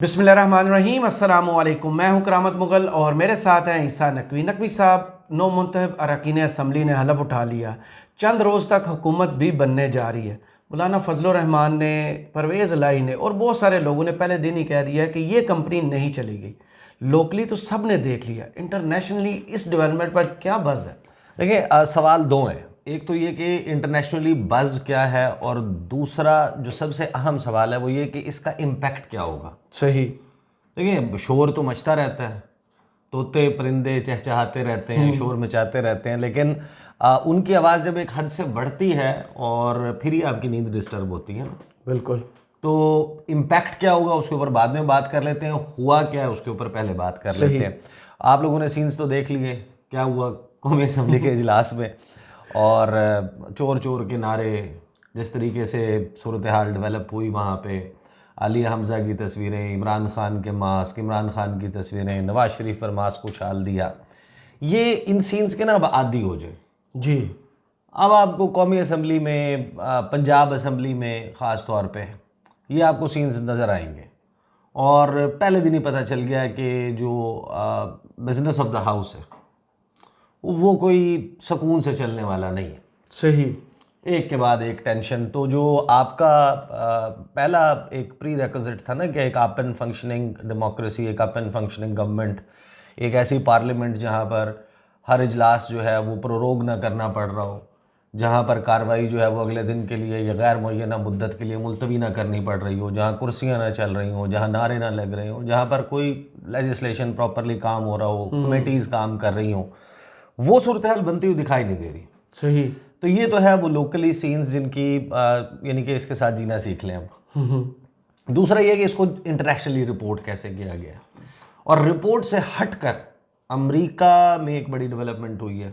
बिस्मिल्लाहिर्रहमानिर्रहीम अस्सलामु अलैकुम। मैं हूं करामत मुगल और मेरे साथ हैं ईसा नकवी। नकवी साहब, नौ मुंतखब अरकान असम्बली ने हलफ उठा लिया। चंद रोज़ तक हुकूमत भी बनने जा रही है। मौलाना फजलुर रहमान ने, परवेज़ इलाही ने और बहुत सारे लोगों ने पहले दिन ही कह दिया है कि ये कंपनी नहीं चलेगी। लोकली तो सब ने देख लिया, इंटरनेशनली इस डेवलपमेंट पर क्या बज़ है? देखिए, सवाल दो हैं। एक तो ये कि इंटरनेशनली बज़ क्या है, और दूसरा जो सबसे अहम सवाल है वो ये कि इसका इम्पैक्ट क्या होगा। सही। देखिए, शोर तो मचता रहता है, तोते परिंदे चहचहाते रहते हैं, शोर मचाते रहते हैं, लेकिन उनकी आवाज़ जब एक हद से बढ़ती है और फिर ही आपकी नींद डिस्टर्ब होती है ना। बिल्कुल। तो इम्पैक्ट क्या होगा उसके ऊपर बाद में बात कर लेते हैं, हुआ क्या है उसके ऊपर पहले बात कर लेते हैं। आप लोगों ने सीन्स तो देख लिए, क्या हुआ कौमी असम्बली के इजलास में, और चोर चोर के नारे, जिस तरीके से सूरत हाल डेवलप हुई वहाँ पे, आलिया हमज़ा की तस्वीरें, इमरान खान के मास्क, इमरान खान की तस्वीरें, नवाज शरीफ पर मास्क उछाल दिया, ये इन सीन्स के ना अब आदी हो जाए जी। अब आपको कौमी असम्बली में, पंजाब असम्बली में ख़ास तौर पे ये आपको सीन्स नज़र आएंगे। और पहले दिन ही पता चल गया कि जो बिज़नेस ऑफ द हाउस है वो कोई सुकून से चलने वाला नहीं है। सही। एक के बाद एक टेंशन। तो जो आपका पहला एक प्री रिक्विजिट था ना कि एक अप एंड फंक्शनिंग डेमोक्रेसी, एक अप एंड फंक्शनिंग गवर्नमेंट, एक ऐसी पार्लियामेंट जहाँ पर हर इजलास जो है वो प्रोरोग ना करना पड़ रहा हो, जहाँ पर कार्रवाई जो है वो अगले दिन के लिए या गैर मुअय्यना मुद्दत के लिए मुलतवी ना करनी पड़ रही हो, जहाँ कुर्सियाँ ना चल रही हों, जहाँ नारे ना लग रहे हों, जहाँ पर कोई लेजिस्लेशन प्रॉपरली काम हो रहा हो, कमेटीज़ काम कर रही हों, वो सूरत हाल बनती हुई दिखाई नहीं दे रही। सही। तो ये तो है वो लोकली सीन्स जिनकी यानी कि इसके साथ जीना सीख लें अब। दूसरा ये कि इसको इंटरनेशनली रिपोर्ट कैसे किया गया, और रिपोर्ट से हटकर अमेरिका में एक बड़ी डेवलपमेंट हुई है,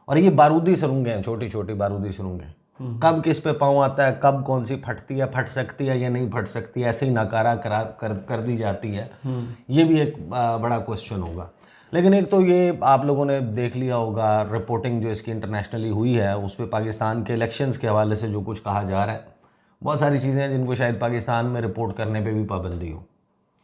और ये बारूदी सुरंगें हैं, छोटी छोटी बारूदी सुरंगें। कब किस पे पाँव आता है, कब कौन सी फटती है, फट सकती है या नहीं फट सकती है, ऐसे ही नकारा कर दी जाती है, ये भी एक बड़ा क्वेश्चन होगा। लेकिन एक तो ये आप लोगों ने देख लिया होगा, रिपोर्टिंग जो इसकी इंटरनेशनली हुई है उस पर पाकिस्तान के इलेक्शंस के हवाले से जो कुछ कहा जा रहा है, बहुत सारी चीज़ें हैं जिनको शायद पाकिस्तान में रिपोर्ट करने पे भी पाबंदी हो।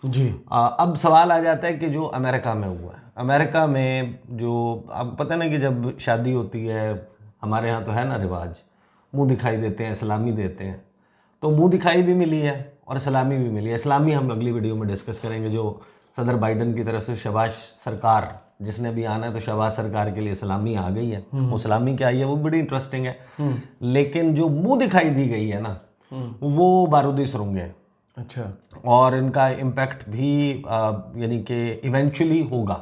जी। अब सवाल आ जाता है कि जो अमेरिका में हुआ है, अमेरिका में जो आपको पता है ना कि जब शादी होती है, हमारे यहाँ तो है ना रिवाज, मुंह दिखाई देते हैं, सलामी देते हैं। तो मुंह दिखाई भी मिली है और सलामी भी मिली है। सलामी हम अगली वीडियो में डिस्कस करेंगे, जो सदर बाइडन की तरफ से शहबाज सरकार, जिसने भी आना है तो शहबाज सरकार के लिए सलामी आ गई है। वो सलामी क्या आई है वो बड़ी इंटरेस्टिंग है। लेकिन जो मुंह दिखाई दी गई है ना, वो बारूदी सुरंगें हैं। अच्छा। और इनका इम्पैक्ट भी यानी कि इवेंचुअली होगा।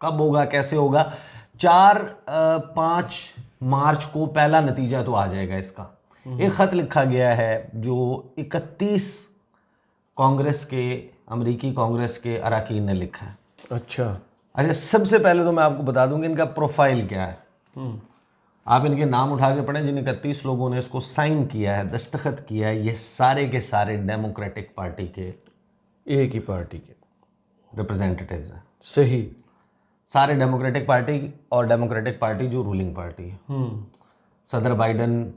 कब होगा, कैसे होगा? 4-5 मार्च को पहला नतीजा तो आ जाएगा इसका। एक ख़त लिखा गया है जो 31 कांग्रेस के, अमेरिकी कांग्रेस के अरकान ने लिखा है। अच्छा, सबसे पहले तो मैं आपको बता दूंगा इनका प्रोफाइल क्या है। आप इनके नाम उठा के पढ़ें, जिन 31 लोगों ने इसको साइन किया है, दस्तखत किया है, ये सारे के सारे डेमोक्रेटिक पार्टी के, एक ही पार्टी के रिप्रेजेंटेटिव्स हैं। सही। सारे डेमोक्रेटिक पार्टी, और डेमोक्रेटिक पार्टी जो रूलिंग पार्टी है। सदर बाइडन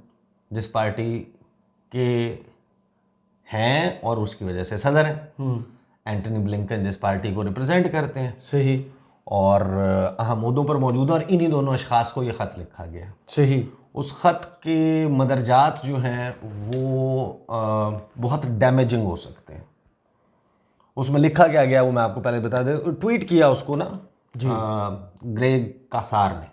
जिस पार्टी के हैं और उसकी वजह से सदर हैं, एंटनी ब्लिंकन जिस पार्टी को रिप्रेजेंट करते हैं, सही। और अहम ओहदों पर मौजूद, और इन्हीं दोनों अशखास को ये ख़त लिखा गया। सही। उस ख़त के मदरजात जो हैं वो बहुत डैमेजिंग हो सकते हैं। उसमें लिखा क्या गया वो मैं आपको पहले बता दें। ट्वीट किया उसको ना ग्रेग कासार ने,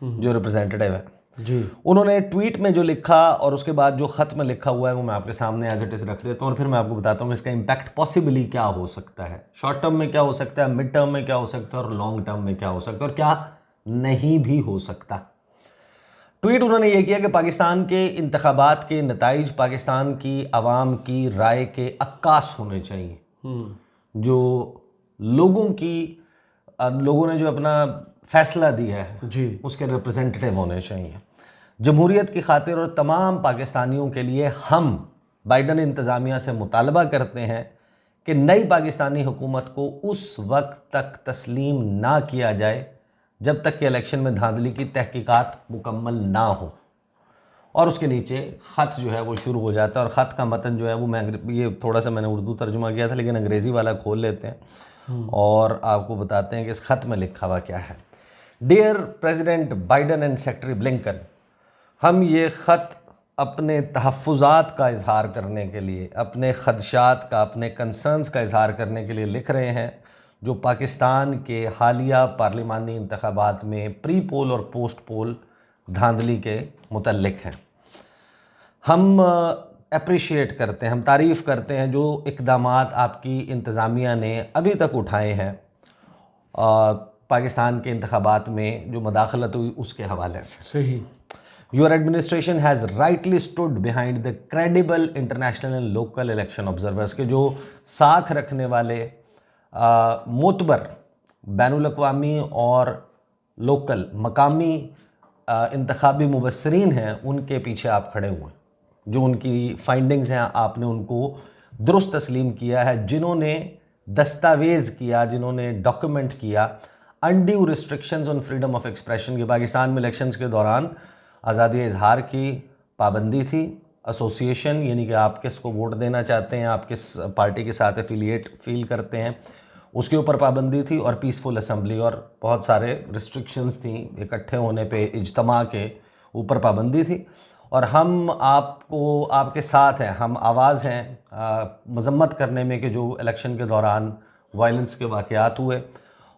जो रिप्रेजेंटेटिव है जी। उन्होंने ट्वीट में जो लिखा, और उसके बाद जो ख़त में लिखा हुआ है वो मैं आपके सामने एज इट इज़ रख देता हूँ, और फिर मैं आपको बताता हूँ इसका इम्पैक्ट पॉसिबली क्या हो सकता है। शॉर्ट टर्म में क्या हो सकता है, मिड टर्म में क्या हो सकता है, और लॉन्ग टर्म में क्या हो सकता है, और क्या नहीं भी हो सकता। ट्वीट उन्होंने ये किया कि पाकिस्तान के इंतखाबात के नताइज पाकिस्तान की आवाम की राय के अक्कास होने चाहिए। जो लोगों ने जो अपना फैसला दिया है जी, उसके रिप्रेजेंटेटिव होने चाहिए। जमहूरियत की खातिर और तमाम पाकिस्तानियों के लिए हम बाइडन इंतज़ामिया से मुतालबा करते हैं कि नई पाकिस्तानी हुकूमत को उस वक्त तक तस्लीम ना किया जाए जब तक कि इलेक्शन में धांधली की तहकीकात मुकम्मल ना हो। और उसके नीचे ख़त जो है वो शुरू हो जाता है। और ख़त का मतन जो है वो ये थोड़ा सा मैंने उर्दू तर्जुमा किया था, लेकिन अंग्रेज़ी वाला खोल लेते हैं और आपको बताते हैं कि इस ख़त में लिखा हुआ क्या है। Dear president Biden and secretary Blinken, हम ये ख़त अपने तहफ़्फ़ुज़ात का इज़हार करने के लिए, अपने ख़दशात का, अपने कंसर्न्स का इज़हार करने के लिए लिख रहे हैं जो पाकिस्तान के हालिया पार्लिमानी इंतख़ाबात में प्री पोल और पोस्ट पोल धांधली के मुतल्लिक़ हैं। हम अप्रिशिएट करते हैं, हम तारीफ़ करते हैं जो इक़दामात आपकी इंतज़ामिया ने अभी तक उठाए हैं पाकिस्तान के इंतख़ाबात में जो मदाखलत हुई उसके हवाले से। सही। Your administration has rightly stood behind the credible international and local election observers के जो साख रखने वाले मोतबर बैनुल अक़वामी और लोकल मकामी इंतखाबी मुबस्सरीन हैं, उनके पीछे आप खड़े हुए हैं। जो उनकी फाइंडिंग्स हैं आपने उनको दुरुस्त तस्लीम किया है, जिन्होंने दस्तावेज़ किया, जिन्होंने डॉक्यूमेंट किया undue restrictions on freedom of expression की। पाकिस्तान में इलेक्शंस के दौरान आज़ादी इजहार की पाबंदी थी, एसोसिएशन यानी कि आप किसको वोट देना चाहते हैं, आप किस पार्टी के साथ एफिलिएट फील करते हैं उसके ऊपर पाबंदी थी, और पीसफुल असम्बली और बहुत सारे रिस्ट्रिक्शंस थी, इकट्ठे होने पे इज्तमा के ऊपर पाबंदी थी। और हम आपको आपके साथ हैं, हम आवाज़ हैं मजम्मत करने में कि जो इलेक्शन के दौरान वायलेंस के वाक़यात हुए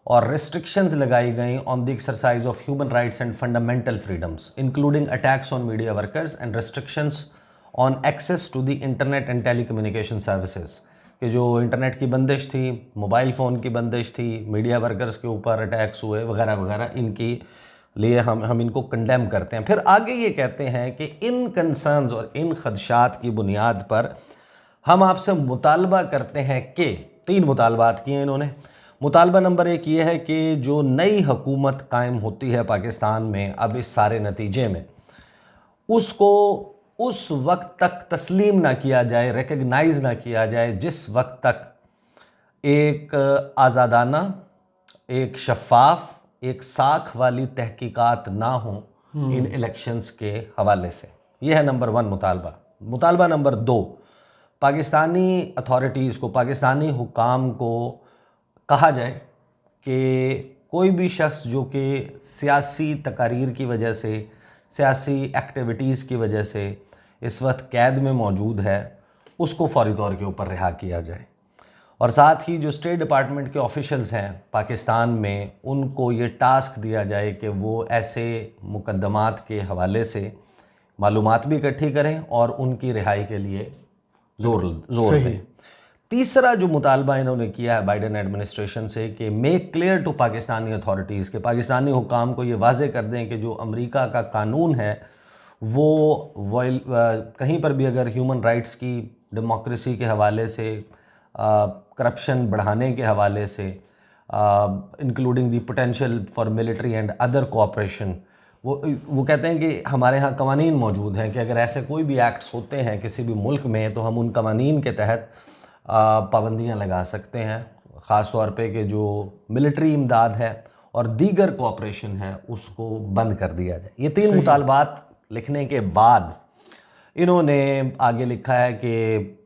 और रिस्ट्रिक्शंस लगाई गई on the exercise of human rights and fundamental freedoms including attacks on media workers and restrictions on access to the internet and telecommunication services कि जो इंटरनेट की बंदिश थी, मोबाइल फ़ोन की बंदिश थी, मीडिया वर्कर्स के ऊपर अटैक्स हुए वगैरह वगैरह, इनकी लिए हम इनको कंडेम करते हैं। फिर आगे ये कहते हैं कि इन कंसर्न्स और इन खदशात की बुनियाद पर हम आपसे मुतालबा करते हैं कि 3 मुतालबात किए इन्होंने। मुतालबा नंबर 1 ये है कि जो नई हुकूमत कायम होती है पाकिस्तान में अब इस सारे नतीजे में, उसको उस वक्त तक तस्लीम ना किया जाए, रिकग्नाइज़ ना किया जाए जिस वक्त तक एक आज़ादाना, एक शफाफ, एक साख वाली तहकीकात ना हो इन इलेक्शंस के हवाले से। यह है नंबर 1 मुतालबा। मुतालबा नंबर 2, पाकिस्तानी अथॉरिटीज़ को, पाकिस्तानी हुकाम को कहा जाए कि कोई भी शख्स जो कि सियासी तकारीर की वजह से, सियासी एक्टिविटीज़ की वजह से इस वक्त कैद में मौजूद है, उसको फौरी तौर के ऊपर रिहा किया जाए। और साथ ही जो स्टेट डिपार्टमेंट के ऑफिशियल्स हैं पाकिस्तान में, उनको ये टास्क दिया जाए कि वो ऐसे मुकद्दमात के हवाले से मालूमात भी इकट्ठी करें और उनकी रिहाई के लिए जोर दें। तीसरा जो मुतालबा इन्होंने किया है बाइडन एडमिनिस्ट्रेशन से कि make clear to Pakistani authorities के पाकिस्तानी हुकाम को ये वाज़े कर दें कि जो अमेरिका का कानून है वो कहीं पर भी अगर ह्यूमन राइट्स की, डेमोक्रेसी के हवाले से, करप्शन बढ़ाने के हवाले से, including the potential for military and other cooperation, वो कहते हैं कि हमारे यहाँ कवानीन मौजूद हैं कि अगर ऐसे कोई भी एक्ट्स होते हैं किसी भी मुल्क में तो हम उन कवानीन के तहत पाबंदियाँ लगा सकते हैं, ख़ास तौर पे कि जो मिलिट्री इमदाद है और दीगर कोऑपरेशन है उसको बंद कर दिया जाए। ये 3 मुतालबात लिखने के बाद इन्होंने आगे लिखा है कि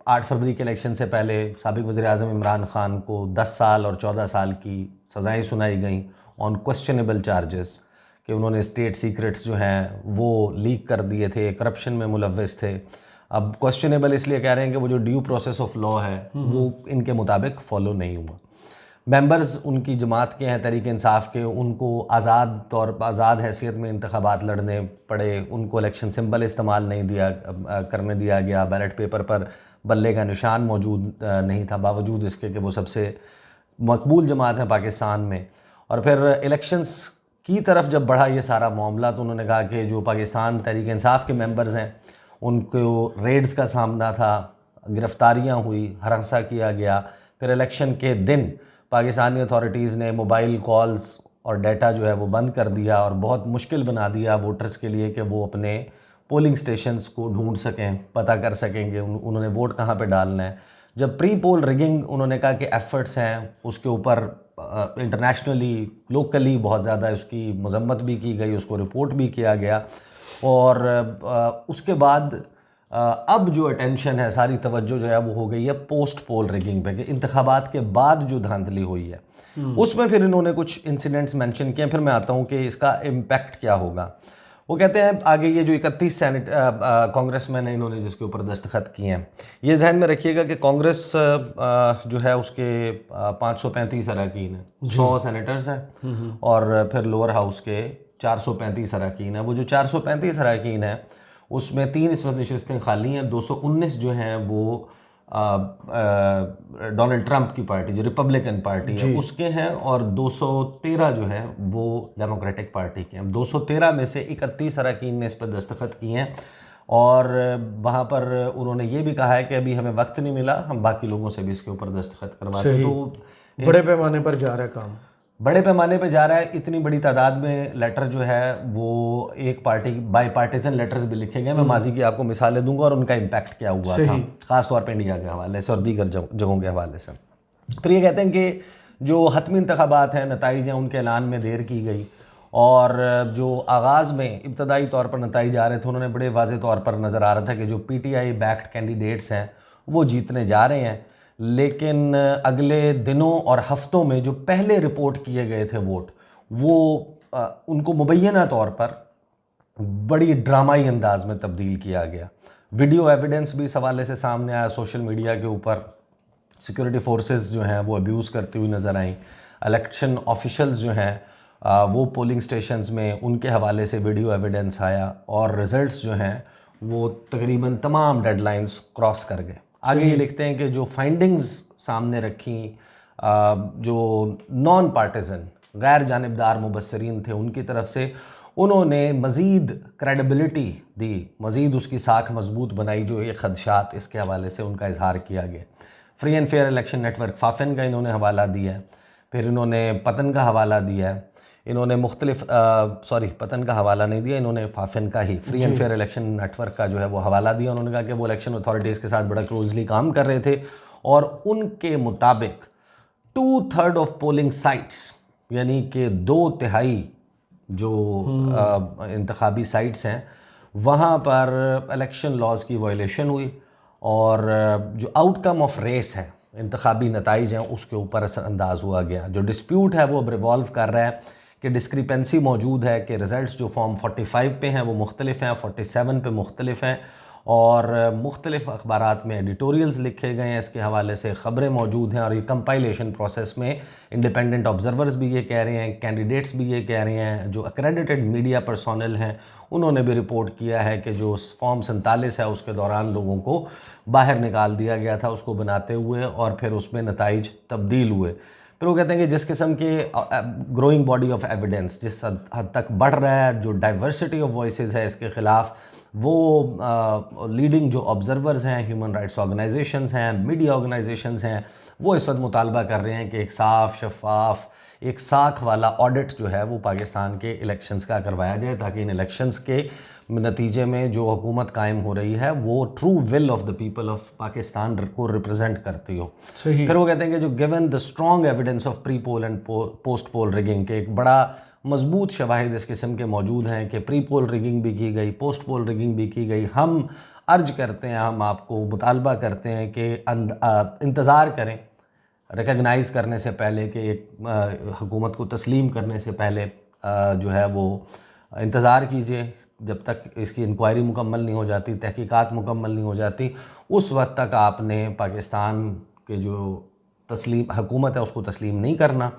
8 फरवरी के इलेक्शन से पहले साबिक़ वज़ीर-ए-आज़म इमरान ख़ान को 10 साल और 14 साल की सज़ाएँ सुनाई गईं ऑन क्वेश्चनेबल चार्जेस कि उन्होंने स्टेट सीक्रेट्स जो हैं वो लीक कर दिए थे, करप्शन में मुलव्वस थे। अब क्वेश्चनेबल इसलिए कह रहे हैं कि वो जो ड्यू प्रोसेस ऑफ लॉ है वो इनके मुताबिक फ़ॉलो नहीं हुआ। मेंबर्स उनकी जमात के हैं तहरीक इंसाफ के, उनको आज़ाद हैसियत में इंतखाबात लड़ने पड़े, उनको इलेक्शन सिंबल इस्तेमाल नहीं करने दिया गया, बैलेट पेपर पर बल्ले का निशान मौजूद नहीं था, बावजूद इसके कि वो सबसे मकबूल जमात है पाकिस्तान में। और फिर इलेक्शंस की तरफ जब बढ़ा ये सारा मामला तो उन्होंने कहा कि जो पाकिस्तान तहरीक इंसाफ के मेंबर्स हैं उनको रेड्स का सामना था, गिरफ्तारियां हुई, हरासा किया गया। फिर इलेक्शन के दिन पाकिस्तानी अथॉरिटीज़ ने मोबाइल कॉल्स और डाटा जो है वो बंद कर दिया और बहुत मुश्किल बना दिया वोटर्स के लिए कि वो अपने पोलिंग स्टेशंस को ढूंढ सकें, पता कर सकेंगे उन्होंने वोट कहाँ पे डालना है। जब प्री पोल रिगिंग उन्होंने कहा कि एफ़र्ट्स हैं, उसके ऊपर इंटरनेशनली, लोकली बहुत ज़्यादा उसकी मजम्मत भी की गई, उसको रिपोर्ट भी किया गया। और उसके बाद अब जो अटेंशन है, सारी तवज्जो जो है वो हो गई है पोस्ट पोल रिगिंग पे, कि इंतखाबात के बाद जो धांधली हुई है उसमें फिर इन्होंने कुछ इंसिडेंट्स मेंशन किए। फिर मैं आता हूँ कि इसका इम्पैक्ट क्या होगा। वो कहते हैं आगे, ये जो 31 कांग्रेसमैन हैं इन्होंने जिसके ऊपर दस्तखत किए हैं, ये जहन में रखिएगा कि कांग्रेस जो है उसके 535 अरकान हैं, 100 सेनेटर्स हैं, और फिर लोअर हाउस के 435 अरकान हैं। वो जो 435 अरकान हैं उसमें 3 इस वक्त नशस्तें खाली हैं, 219 जो हैं वो डोनाल्ड ट्रंप की पार्टी जो रिपब्लिकन पार्टी है उसके हैं, और 213 जो है वो डेमोक्रेटिक पार्टी के हैं। 213 में से 31 अरकान ने इस पर दस्तखत किए हैं, और वहाँ पर उन्होंने ये भी कहा है कि अभी हमें वक्त नहीं मिला, हम बाकी लोगों से भी इसके ऊपर दस्तखत करवाते हैं। तो बड़े पैमाने पर जा रहा है काम, बड़े पैमाने पे जा रहा है। इतनी बड़ी तादाद में लेटर जो है वो एक पार्टी बाई पार्टीजन लेटर्स भी लिखे गए। मैं माजी की आपको मिसालें दूंगा और उनका इम्पैक्ट क्या हुआ था, ख़ास तौर पे इंडिया के हवाले से और दीगर जगहों के हवाले से। फिर ये कहते हैं कि जो हतमी इंतखाबात हैं, नताइज हैं, उनके ऐलान में देर की गई, और जो आगाज़ में इब्तदाई तौर पर नताइज आ रहे थे उन्होंने बड़े वाज़े तौर पर नज़र आ रहा था कि जो PTI बैक्ड कैंडिडेट्स हैं वो जीतने जा रहे हैं। लेकिन अगले दिनों और हफ्तों में जो पहले रिपोर्ट किए गए थे वोट, वो उनको मुबैना तौर पर बड़ी ड्रामाई अंदाज में तब्दील किया गया। वीडियो एविडेंस भी इस हवाले से सामने आया सोशल मीडिया के ऊपर। सिक्योरिटी फोर्सेस जो हैं वो अब्यूज़ करती हुई नज़र आई। इलेक्शन ऑफिशल्स जो हैं वो पोलिंग स्टेशंस में उनके हवाले से वीडियो एविडेंस आया, और रिज़ल्ट्स जो हैं वो तकरीबन तमाम डेडलाइंस क्रॉस कर गए। आगे ये लिखते हैं कि जो फाइंडिंग्स सामने रखी जो नॉन पार्टिजन गैर जानिबदार मुबस्सरीन थे उनकी तरफ से, उन्होंने मज़ीद क्रेडिबिलिटी दी, मज़ीद उसकी साख मजबूत बनाई। जो ये खदशात इसके हवाले से उनका इजहार किया गया। Free and fair election network FAFEN का इन्होंने हवाला दिया है, फिर इन्होंने पतन का हवाला दिया है, इन्होंने पतन का हवाला नहीं दिया, इन्होंने फाफिन का ही free and fair election network का जो है वो हवाला दिया। उन्होंने कहा कि वो इलेक्शन अथॉरिटीज़ के साथ बड़ा क्लोजली काम कर रहे थे, और उनके मुताबिक 2/3 ऑफ पोलिंग साइट्स, यानी कि 2/3 जो इंतखाबी साइट्स हैं वहाँ पर इलेक्शन लॉज की वायलेशन हुई, और जो आउटकम ऑफ रेस है, इंतखाबी नताइज हैं, उसके ऊपर असरअंदाज हुआ गया। जो डिस्प्यूट है वो अब रिवॉल्व कर रहा है कि डिस्क्रिपेंसी मौजूद है कि रिज़ल्ट्स जो फॉर्म 45 पे हैं वो मुख्तलिफ हैं, 47 पे मुख्तलिफ हैं, और मुख्तलिफ अखबारात में एडिटोरियल्स लिखे गए हैं इसके हवाले से, ख़बरें मौजूद हैं। और ये कंपाइलेशन प्रोसेस में इंडिपेंडेंट ऑब्जर्वर्स भी ये कह रहे हैं, कैंडिडेट्स भी ये कह रहे हैं, जो अक्रेडिटेड मीडिया पर्सोनल हैं उन्होंने भी रिपोर्ट किया है कि जो फॉर्म 47 है उसके दौरान लोगों को बाहर निकाल दिया गया था उसको बनाते हुए, और फिर उसमें नताइज तब्दील हुए। फिर वो कहते हैं कि जिस किस्म के ग्रोइंग बॉडी ऑफ एविडेंस जिस हद तक बढ़ रहा है, जो डाइवर्सिटी ऑफ वॉइसेस है इसके ख़िलाफ़, वो लीडिंग जो ऑब्जर्वर्स हैं, ह्यूमन राइट्स ऑर्गेनाइजेशंस हैं, मीडिया ऑर्गेनाइजेशंस हैं, वो इस वक्त मुतालबा कर रहे हैं कि एक साफ शफाफ एक साख वाला ऑडिट जो है वो पाकिस्तान के इलेक्शंस का करवाया जाए, ताकि इन इलेक्शंस के नतीजे में जो हुकूमत कायम हो रही है वो true will of the people of Pakistan को रिप्रेजेंट करती हो। फिर वो कहते हैं कि जो given the strong evidence of pre poll and post poll rigging के एक बड़ा मजबूत शवाहिद इस किस्म के मौजूद हैं कि प्री पोल रिगिंग भी की गई, पोस्ट पोल रिगिंग भी की गई। हम अर्ज करते हैं, हम आपको मुतालबा करते हैं कि इंतज़ार करें रिकग्नाइज़ करने से पहले, कि एक हुकूमत को तस्लीम करने से पहले जो है वो इंतज़ार कीजिए जब तक इसकी इंक्वायरी मुकम्मल नहीं हो जाती, तहकीकात मुकम्मल नहीं हो जाती। उस वक्त तक आपने पाकिस्तान के जो हुकूमत है उसको तस्लीम नहीं करना।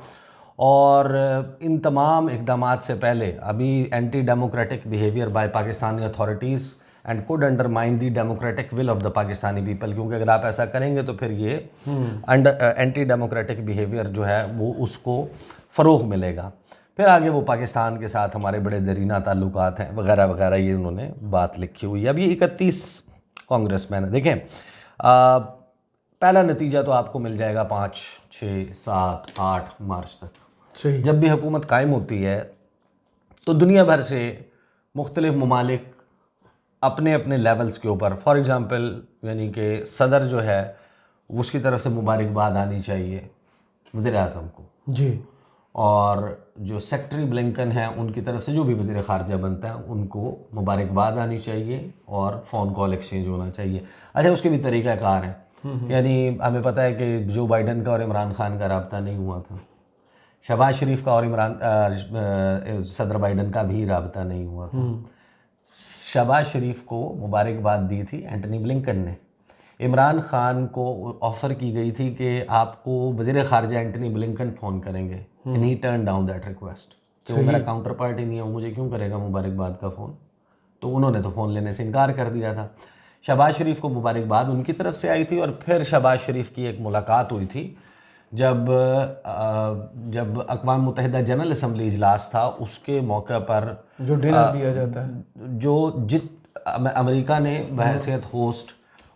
और इन तमाम इक़दामात से पहले अभी anti democratic behaviour by Pakistani authorities and could undermine the democratic will of the Pakistani people, क्योंकि अगर आप ऐसा करेंगे तो फिर ये एंटी डेमोक्रेटिक बिहेवियर जो है वो उसको फ़रोग़ मिलेगा। फिर आगे वो पाकिस्तान के साथ हमारे बड़े दरीना ताल्लुकात हैं वगैरह वगैरह, ये उन्होंने बात लिखी हुई है। अब ये 31 कांग्रेसमैन है। देखें, पहला नतीजा तो आपको मिल जाएगा 5, 6, 7, 8 मार्च तक। सही। जब भी हुकूमत कायम होती है तो दुनिया भर से मुख्तलिफ ममालिक अपने अपने लेवल्स के ऊपर, फॉर एग्ज़ाम्पल यानी कि सदर जो है उसकी तरफ से मुबारकबाद आनी चाहिए वज़ीर आज़म को जी, और जो सेक्रेटरी ब्लिंकन है उनकी तरफ से जो भी वज़ीर ख़ारजा बनता है उनको मुबारकबाद आनी चाहिए और फ़ोन कॉल एक्सचेंज होना चाहिए। अच्छा, उसके भी तरीक़ाकार हैं, यानी हमें पता है कि जो बाइडन का और इमरान खान का रब्ता नहीं हुआ था, शहबाज शरीफ का और सदर बाइडन का भी रब्ता नहीं हुआ था। शहबाज शरीफ को मुबारकबाद दी थी एंटनी ब्लिंकन ने। इमरान खान को ऑफ़र की गई थी कि आपको वज़ीर ख़ारजा एंटनी ब्लिंकन फ़ोन करेंगे, and he turn down that request कि वो मेरा काउंटर पार्टी नहीं है, वो मुझे क्यों करेगा मुबारकबाद का फ़ोन। तो उन्होंने तो फ़ोन लेने से इनकार कर दिया था। शहबाज शरीफ को मुबारकबाद उनकी तरफ से आई थी और फिर शहबाज शरीफ की एक मुलाकात हुई थी जब अक़वाम मुत्तहिदा जनरल असम्बली इजलास था, उसके मौके पर जो डिनर दिया जाता है, जो अमेरिका ने बहैसियत होस्ट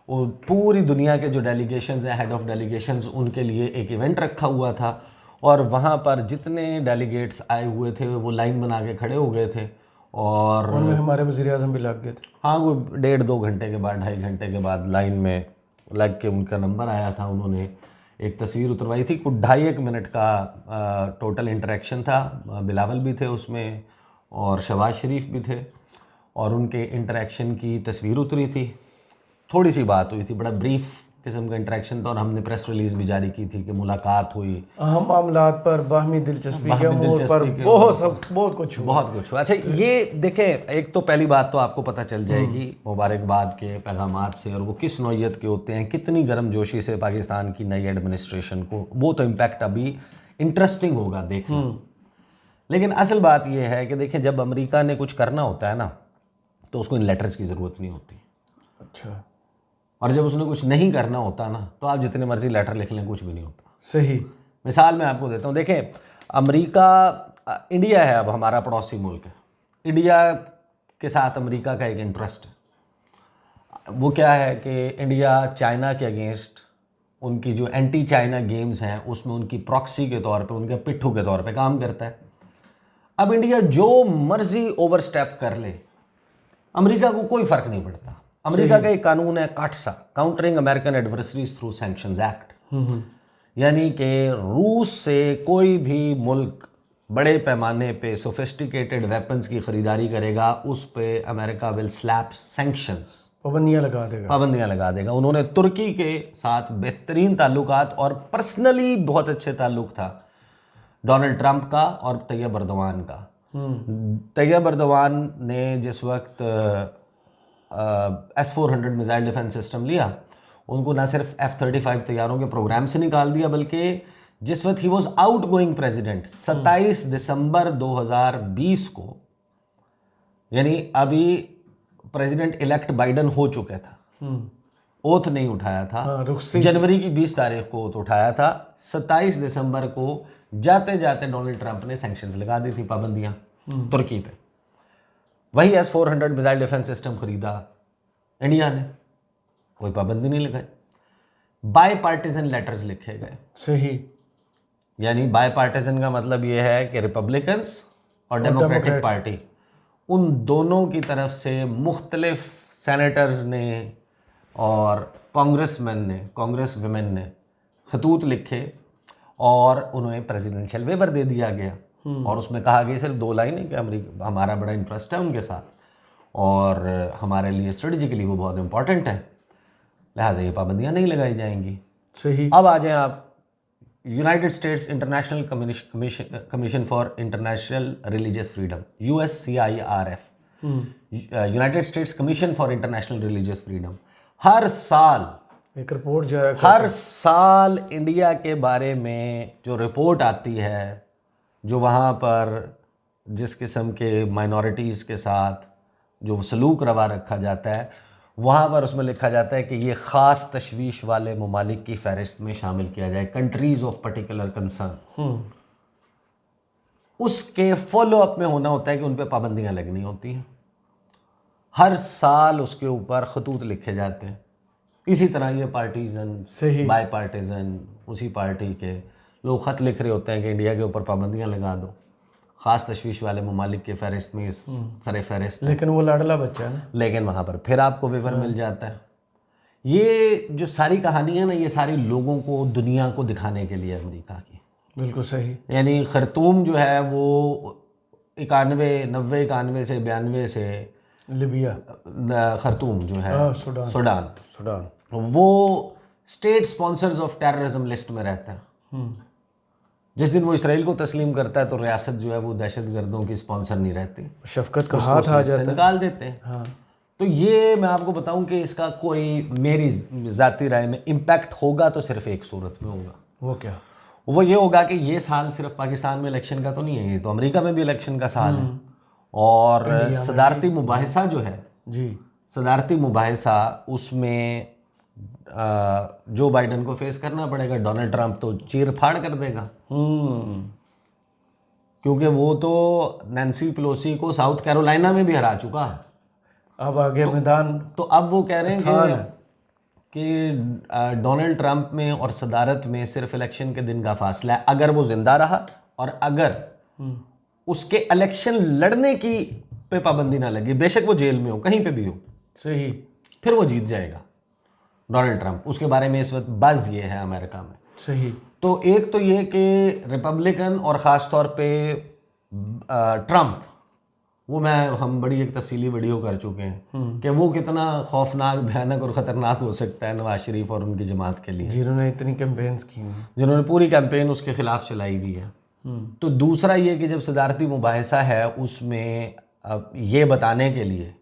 और पूरी दुनिया के जो डेलीगेशंस हैं, हेड ऑफ डेलीगेशंस, उनके लिए एक इवेंट रखा हुआ था और वहाँ पर जितने डेलीगेट्स आए हुए थे वो लाइन बना के खड़े हो गए थे और उनमें हमारे वज़ीर आज़म भी लग गए थे। हाँ, वो 1.5-2 घंटे के बाद, 2.5 घंटे के बाद लाइन में लग के उनका नंबर आया था। उन्होंने एक तस्वीर उतरवाई थी, कुछ 2.5 मिनट का टोटल इंटरेक्शन था। बिलावल भी थे उसमें और शहबाज शरीफ भी थे और उनके इंटरेक्शन की तस्वीर उतरी थी। थोड़ी सी बात हुई थी, बड़ा ब्रीफ किस्म का इंटरेक्शन था और हमने प्रेस रिलीज़ भी जारी की थी कि मुलाकात हुई, अहम मामलात पर बाहमी दिलचस्पी के अमूर पर बहुत कुछ हुआ। अच्छा, ये देखें, एक तो पहली बात तो आपको पता चल जाएगी मुबारकबाद के पैगामात से और वो किस नौइयत के होते हैं, कितनी गर्मजोशी से पाकिस्तान की नई एडमिनिस्ट्रेशन को, वो तो इम्पैक्ट अभी इंटरेस्टिंग होगा देखना। लेकिन असल बात ये है कि देखें, जब अमेरिका ने कुछ करना होता है ना तो उसको इन लेटर्स की ज़रूरत नहीं होती। अच्छा, और जब उसने कुछ नहीं करना होता ना तो आप जितने मर्जी लेटर लिख लें, कुछ भी नहीं होता। सही मिसाल मैं आपको देता हूँ। देखें, इंडिया है अब हमारा पड़ोसी मुल्क है। इंडिया के साथ अमेरिका का एक इंटरेस्ट है। वो क्या है कि इंडिया चाइना के अगेंस्ट उनकी जो एंटी चाइना गेम्स हैं उसमें उनकी प्रॉक्सी के तौर पे, उनके पिट्ठू के तौर पे काम करता है। अब इंडिया जो मर्जी ओवरस्टेप कर ले, अमेरिका को कोई फ़र्क नहीं पड़ता। अमेरिका का एक कानून है काटसा, countering American adversaries through sanctions act, यानी कि रूस से कोई भी मुल्क बड़े पैमाने पे सोफिस्टिकेटेड वेपन्स की ख़रीदारी करेगा, उस पे अमेरिका विल स्लैप सैंक्शंस, पाबंदियाँ लगा देगा। उन्होंने तुर्की के साथ बेहतरीन ताल्लुकात और पर्सनली बहुत अच्छे ताल्लुक था डोनाल्ड ट्रंप का और तैयब अर्दवान का। तैयब अर्दवान ने जिस वक्त S-400 मिसाइल डिफेंस सिस्टम लिया, उनको ना सिर्फ F-35 तैयारों के प्रोग्राम से निकाल दिया, बल्कि जिस वक्त he was out going president 27 दिसंबर 2020 को, यानी अभी प्रेसिडेंट इलेक्ट बाइडन हो चुका था, ओथ नहीं उठाया था, जनवरी की 20 तारीख को ओथ उठाया था, 27 दिसंबर को जाते जाते डोनाल्ड ट्रंप ने सैंक्शंस लगा दी थी, पाबंदियां तुर्की पे। वही S-400 मिसाइल डिफेंस सिस्टम खरीदा इंडिया ने, कोई पाबंदी नहीं लगाई। बाय पार्टीजन लेटर्स लिखे गए। सही, यानी बाय पार्टीजन का मतलब ये है कि रिपब्लिकन्स और डेमोक्रेटिक पार्टी, उन दोनों की तरफ से मुख्तलिफ सेनेटर्स ने और कांग्रेस वुमेन ने खतूत लिखे और उन्हें प्रेसिडेंशियल वेवर दे दिया गया। और उसमें कहा गया सिर्फ 2 लाइनें कि अमेरिका, हमारा बड़ा इंटरेस्ट है उनके साथ और हमारे लिए स्ट्रेटेजिकली वो बहुत इंपॉर्टेंट है, लिहाजा ये पाबंदियां नहीं लगाई जाएंगी। सही। अब आ जाएं आप United States International Commission for International Religious Freedom, USCIRF, United States Commission for International Religious Freedom, हर साल एक रिपोर्ट जारी, हर साल इंडिया के बारे में जो रिपोर्ट आती है, जो वहाँ पर जिस किस्म के माइनॉरिटीज़ के साथ जो सलूक रवा रखा जाता है, वहाँ पर उसमें लिखा जाता है कि ये ख़ास तशवीश वाले ममालिक की फ़हरिस्त में शामिल किया जाए, कंट्रीज़ ऑफ पर्टिकुलर कंसर्न। उसके फॉलो अप में होना होता है कि उन पर पाबंदियाँ लगनी होती हैं। हर साल उसके ऊपर खतूत लिखे जाते हैं। इसी तरह ये पार्टीजन, बाय पार्टीजन, उसी पार्टी के लोग ख़त लिख रहे होते हैं कि इंडिया के ऊपर पाबंदियाँ लगा दो, ख़ास तशवीश वाले ममालिक के फ़हरिस्त में सरे फ़हरिस्त, लेकिन वो लाडला बच्चा है ना, लेकिन वहाँ पर फिर आपको वेवर मिल जाता है। ये जो सारी कहानी है ना, ये सारी लोगों को, दुनिया को दिखाने के लिए अमेरिका की, बिल्कुल सही। यानी खर्तूम जो है वो 91 से 92 से लिबिया, खर्तूम जो है सूडान, सूडान वो state sponsors of terrorism list में रहता है। जिस दिन वो इसराइल को तस्लीम करता है तो रियासत जो है वो दहशतगर्दों की स्पॉन्सर नहीं रहती, शफकत का हाथ आ जाता है, निकाल देते हैं। हाँ। तो ये मैं आपको बताऊं कि इसका कोई मेरी ज़ाती राय में इम्पैक्ट होगा तो सिर्फ एक सूरत में होगा। वो क्या? वो ये होगा कि ये साल सिर्फ पाकिस्तान में इलेक्शन का तो नहीं है, ये तो अमेरिका में भी इलेक्शन का साल है। और सदारती मुबाहिसा जो है जी, सदारती मुबाहिसा उसमें जो बाइडन को फेस करना पड़ेगा। डोनाल्ड ट्रंप तो चीर फाड़ कर देगा, क्योंकि वो तो नैन्सी पेलोसी को साउथ कैरोलिना में भी हरा चुका है। अब आगे मैदान तो अब वो कह रहे हैं कि डोनाल्ड ट्रंप में और सदारत में सिर्फ इलेक्शन के दिन का फासला है। अगर वो जिंदा रहा और अगर उसके इलेक्शन लड़ने की पे पाबंदी ना लगी, बेशक वो जेल में हो, कहीं पे भी हो, सही, फिर वो जीत जाएगा डोनाल्ड ट्रंप। उसके बारे में इस वक्त बज़ ये है अमेरिका में। सही। तो एक तो ये कि रिपब्लिकन और ख़ास तौर पे ट्रंप, वो हम बड़ी एक तफसीली वीडियो कर चुके हैं कि वो कितना खौफनाक, भयानक और ख़तरनाक हो सकता है नवाज शरीफ और उनकी जमात के लिए, जिन्होंने इतनी कैंपेन्स की हैं, जिन्होंने पूरी कैंपेन उसके ख़िलाफ़ चलाई हुई है। तो दूसरा ये कि जब सदारती मुबाहिसा है उसमें अब ये बताने के लिए,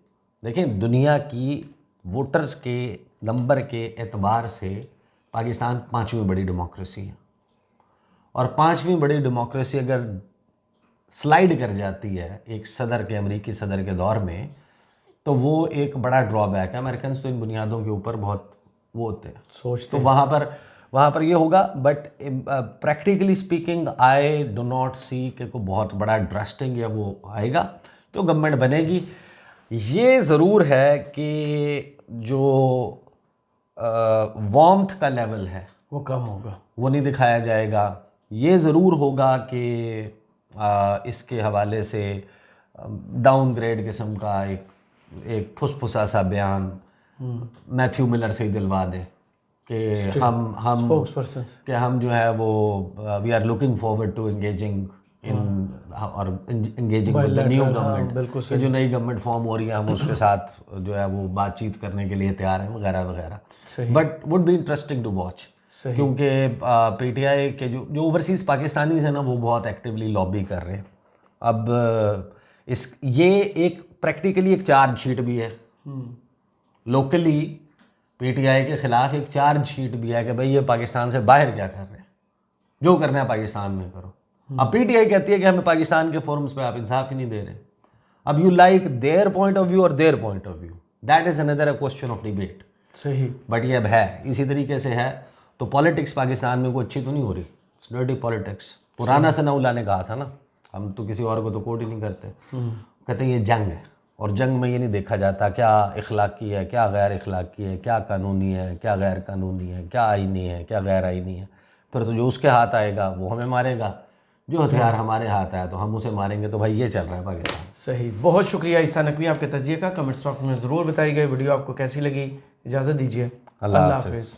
देखें दुनिया की वोटर्स के नंबर के एतबार से पाकिस्तान 5वीं बड़ी डेमोक्रेसी है, और 5वीं बड़ी डेमोक्रेसी अगर स्लाइड कर जाती है एक सदर के, अमेरिकी सदर के दौर में, तो वो एक बड़ा ड्रॉबैक है। अमेरिकन तो इन बुनियादों के ऊपर बहुत वो होते हैं, सोचते तो वहाँ पर ये होगा। But practically speaking I do not see कि कोई बहुत बड़ा ड्रास्टिंग या वो आएगा। तो गवर्नमेंट बनेगी। ये ज़रूर है कि जो वार्मथ का लेवल है वो कम होगा, वो नहीं दिखाया जाएगा। ये ज़रूर होगा कि इसके हवाले से डाउनग्रेड किस्म का एक फुसफुसा सा बयान मैथ्यू मिलर से ही दिलवा दें कि हम स्पोक्सपर्सन, कि हम जो है वो we are looking forward to engaging with the new government, कि जो नई गवर्नमेंट फॉर्म हो रही है हम उसके साथ जो है वो बातचीत करने के लिए तैयार हैं, वगैरह वगैरह। But would be interesting to watch, क्योंकि पीटीआई के जो ओवरसीज़ पाकिस्तानीज़ हैं ना, वो बहुत एक्टिवली लॉबी कर रहे हैं। अब ये एक प्रैक्टिकली एक चार्जशीट भी है, लोकली पीटीआई के ख़िलाफ़ एक चार्जशीट भी है कि भाई ये पाकिस्तान से बाहर क्या कर रहे हैं, जो करना है पाकिस्तान में करो। अब पीटीआई कहती है कि हमें पाकिस्तान के फोरम्स पे आप इंसाफ ही नहीं दे रहे। अब you like their point of view और their point of view, that is another question of debate. सही, बट ये अब है, इसी तरीके से है। तो पॉलिटिक्स पाकिस्तान में कोई अच्छी तो नहीं हो रही, इट्स डर्टी पॉलिटिक्स। पुराना सनाउल्लाह ने कहा था ना, हम तो किसी और को तो कोट ही नहीं करते, कहते हैं ये जंग है, और जंग में ये नहीं देखा जाता क्या इखलाकी है, क्या गैर इखलाकी है, क्या कानूनी है, क्या गैर कानूनी है, क्या आईनी है, क्या गैर आईनी है। फिर तो जो उसके हाथ आएगा वो हमें मारेगा, जो हथियार हमारे हाथ आया तो हम उसे मारेंगे। तो भाई ये चल रहा है पाकिस्तान। सही, बहुत शुक्रिया ईसा नकवी आपके तजिए का। कमेंट्स बॉक्स में ज़रूर बताइए वीडियो आपको कैसी लगी। इजाज़त दीजिए, अल्लाह हाफ़िज़।